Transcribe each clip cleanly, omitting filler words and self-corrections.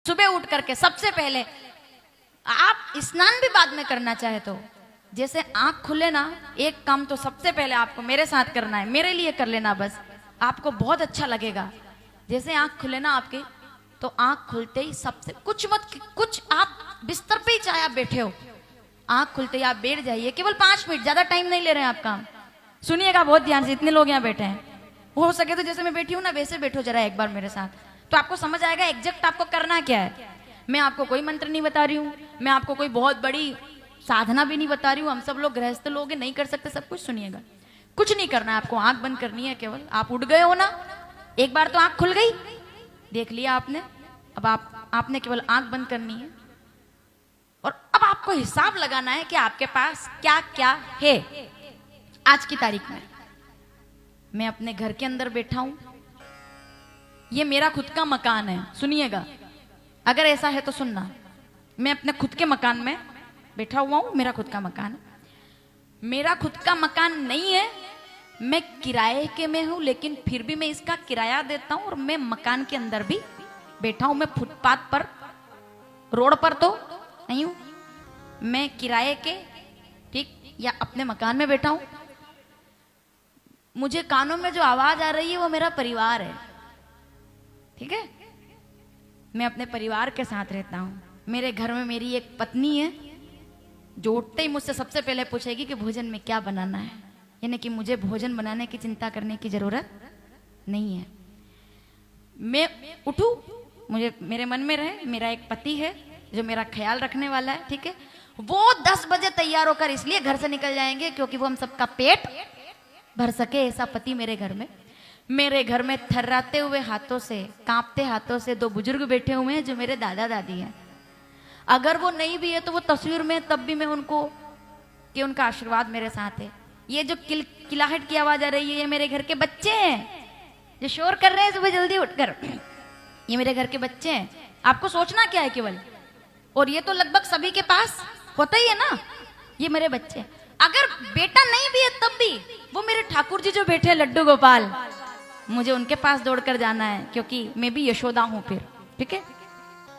सुबह उठ करके सबसे पहले आप स्नान भी बाद में करना चाहे तो जैसे आंख खुले ना, एक काम तो सबसे पहले आपको मेरे साथ करना है, मेरे लिए कर लेना बस, आपको बहुत अच्छा लगेगा। जैसे आंख खुले ना आपकी, तो आंख खुलते ही सबसे कुछ आप बिस्तर पे ही चाहे आप बैठे हो, आंख खुलते ही आप बैठ जाइए, केवल 5 मिनट, ज्यादा टाइम नहीं ले रहे हैं आप काम। सुनिएगा बहुत ध्यान से, इतने लोग यहाँ बैठे हैं, हो सके तो जैसे मैं बैठी हूँ ना वैसे बैठो जरा एक बार मेरे साथ, तो आपको समझ आएगा एग्जैक्ट आपको करना क्या है। मैं आपको कोई मंत्र नहीं बता रही हूँ, मैं आपको कोई बहुत बड़ी साधना भी नहीं बता रही हूँ, हम सब लोग गृहस्थ लोग हैं, नहीं कर सकते सब कुछ। सुनिएगा, कुछ नहीं करना है आपको, आंख बंद करनी है केवल। आप उठ गए हो ना, एक बार तो आंख खुल गई, देख लिया आपने, अब आपने केवल आंख बंद करनी है और अब आपको हिसाब लगाना है कि आपके पास क्या क्या है। आज की तारीख में मैं अपने घर के अंदर बैठा हूं, ये मेरा खुद का मकान है, सुनिएगा, अगर ऐसा है तो सुनना, मैं अपने खुद के मकान में बैठा हुआ हूं, मेरा खुद का मकान है। मेरा खुद का मकान नहीं है, मैं किराए के में हूं, लेकिन फिर भी मैं इसका किराया देता हूं और मैं मकान के अंदर भी बैठा हूं। मैं फुटपाथ पर, रोड पर तो नहीं हूं, मैं किराए के, ठीक, या अपने मकान में बैठा हूं। मुझे कानों में जो आवाज आ रही है वो मेरा परिवार है, ठीक है, मैं अपने परिवार के साथ रहता हूं। मेरे घर में मेरी एक पत्नी है जो उठते ही मुझसे सबसे पहले पूछेगी कि भोजन में क्या बनाना है, यानी कि मुझे भोजन बनाने की चिंता करने की जरूरत नहीं है। मैं उठूं, मुझे मेरे मन में रहे मेरा एक पति है जो मेरा ख्याल रखने वाला है, ठीक है, वो 10 बजे तैयार होकर इसलिए घर से निकल जाएंगे क्योंकि वो हम सबका पेट भर सके, ऐसा पति मेरे घर में। मेरे घर में थर्राते हुए हाथों से, कांपते हाथों से 2 बुजुर्ग बैठे हुए हैं जो मेरे दादा दादी हैं। अगर वो नहीं भी है तो वो तस्वीर में, तब भी मैं उनको, कि उनका आशीर्वाद मेरे साथ है। ये जो किलाहट की आवाज आ रही है, ये मेरे घर के बच्चे हैं जो शोर कर रहे हैं सुबह जल्दी उठकर, ये मेरे घर के बच्चे हैं। आपको सोचना क्या है केवल, और ये तो लगभग सभी के पास होता ही है ना, ये मेरे बच्चे। अगर बेटा नहीं भी है तब भी वो मेरे ठाकुर जी जो बैठे हैं लड्डू गोपाल, मुझे उनके पास दौड़कर जाना है क्योंकि मैं भी यशोदा हूं फिर, ठीक है।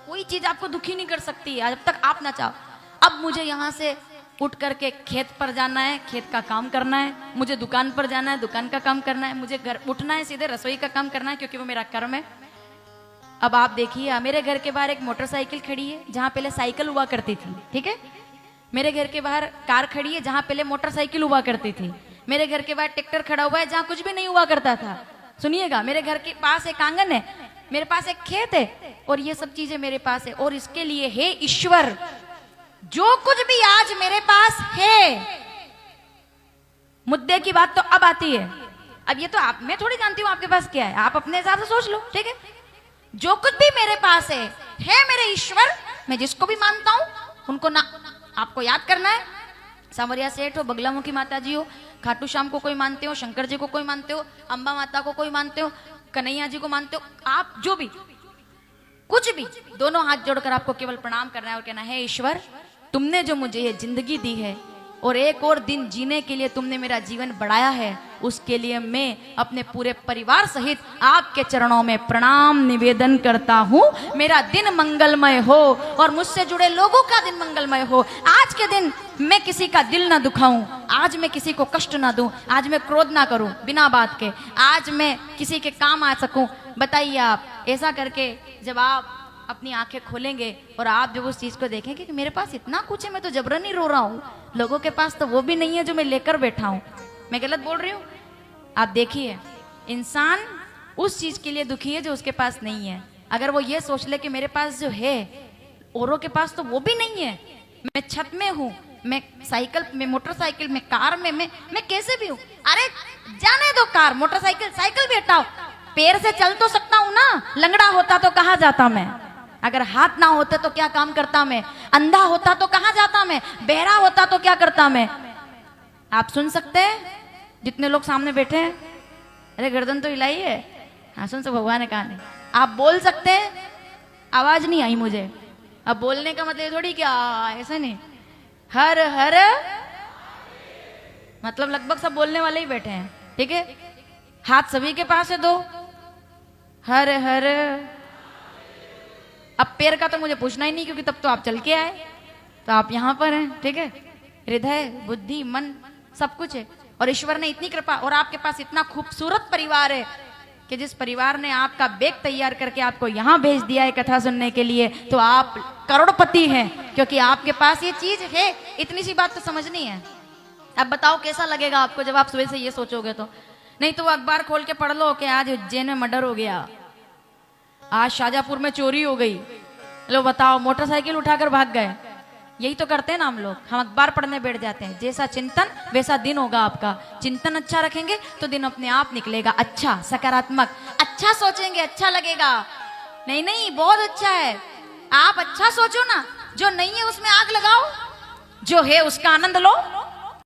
कोई चीज आपको दुखी नहीं कर सकती है जब तक आप ना चाहो। अब मुझे यहाँ से उठ करके खेत पर जाना है, खेत का काम करना है, मुझे दुकान पर जाना है, दुकान का काम करना है, मुझे घर उठना है, सीधे रसोई का काम करना है क्योंकि वो मेरा कर्म है। अब आप देखिए, मेरे घर के बाहर एक मोटरसाइकिल खड़ी है जहां पहले साइकिल हुआ करती थी, ठीक है। मेरे घर के बाहर कार खड़ी है जहां पहले मोटरसाइकिल हुआ करती थी। मेरे घर के बाहर ट्रैक्टर खड़ा हुआ है जहां कुछ भी नहीं हुआ करता था। सुनिएगा, मेरे घर के पास एक आंगन है, मेरे पास एक खेत है, और ये सब चीजें मेरे पास है। और इसके लिए हे ईश्वर, जो कुछ भी आज मेरे पास है, मुद्दे की बात तो अब आती है। अब ये तो आप, मैं थोड़ी जानती हूं आपके पास क्या है, आप अपने हिसाब से सोच लो, ठीक है। जो कुछ भी मेरे पास है मेरे ईश्वर, मैं जिसको भी मानता हूं उनको ना आपको याद करना है। सांवरिया सेठ हो, बगलामुखी माता जी हो, खाटू श्याम को कोई मानते हो, शंकर जी को कोई मानते हो, अंबा माता को कोई मानते हो, कन्हैया जी को मानते हो, आप जो भी, कुछ भी, दोनों हाथ जोड़कर आपको केवल प्रणाम करना है और कहना है, ईश्वर तुमने जो मुझे ये जिंदगी दी है और एक और दिन जीने के लिए तुमने मेरा जीवन बढ़ाया है, उसके लिए मैं अपने पूरे परिवार सहित आपके चरणों में प्रणाम निवेदन करता हूँ। मेरा दिन मंगलमय हो और मुझसे जुड़े लोगों का दिन मंगलमय हो। आज के दिन मैं किसी का दिल ना दुखाऊं, आज मैं किसी को कष्ट ना दूं, आज मैं क्रोध ना करूं बिना बात के, आज मैं किसी के काम आ सकूं। बताइए आप, ऐसा करके जब आप अपनी आंखें खोलेंगे और आप जब उस चीज को देखेंगे कि मेरे पास इतना कुछ है, मैं तो जबरन ही रो रहा हूँ, लोगों के पास तो वो भी नहीं है जो मैं लेकर बैठा हूँ। मैं गलत बोल रही हूँ? आप देखिए, इंसान उस चीज के लिए दुखी है जो उसके पास नहीं है। अगर वो ये सोच ले कि मेरे पास जो है औरों के पास तो वो भी नहीं है, मैं छत में हूँ, मैं साइकिल में, मोटरसाइकिल में, कार में, मैं कैसे भी हूँ। अरे जाने दो, कार मोटरसाइकिल साइकिल भी हटाओ, पैर से चल तो सकता हूँ ना, लंगड़ा होता तो कहाँ जाता मैं, अगर हाथ ना होते तो क्या काम करता मैं, अंधा होता तो कहां जाता मैं, बहरा होता तो क्या करता मैं। आप सुन सकते हैं जितने लोग सामने बैठे हैं? अरे गर्दन तो हिलाई है, हाँ सुन, तो भगवान ने कहा नहीं। आप बोल सकते हैं? आवाज नहीं आई मुझे। अब बोलने का मतलब थोड़ी क्या ऐसा नहीं, हर हर मतलब लगभग सब बोलने वाले ही बैठे हैं, ठीक है। हाथ सभी के पास है, दो, हर हर अब पैर का तो मुझे पूछना ही नहीं, क्योंकि तब तो आप चल के आए, तो आप यहाँ पर हैं, ठीक है। हृदय, बुद्धि, मन सब कुछ है, और ईश्वर ने इतनी कृपा, और आपके पास इतना खूबसूरत परिवार है कि जिस परिवार ने आपका बैग तैयार करके आपको यहाँ भेज दिया है कथा सुनने के लिए, तो आप करोड़पति हैं, क्योंकि आपके पास ये चीज है। इतनी सी बात तो समझनी है। अब बताओ कैसा लगेगा आपको जब आप सुबह से ये सोचोगे तो। नहीं तो अखबार खोल के पढ़ लो कि आज उज्जैन में मर्डर हो गया, आज शाजापुर में चोरी हो गई, लो बताओ मोटरसाइकिल उठाकर भाग गए। यही तो करते हैं ना हम लोग, हम अखबार पढ़ने बैठ जाते हैं। जैसा चिंतन वैसा दिन होगा आपका। चिंतन अच्छा रखेंगे तो दिन अपने आप निकलेगा अच्छा, सकारात्मक। अच्छा सोचेंगे अच्छा लगेगा। नहीं नहीं, बहुत अच्छा है, आप अच्छा सोचो ना, जो नहीं है उसमें आग लगाओ, जो है उसका आनंद लो।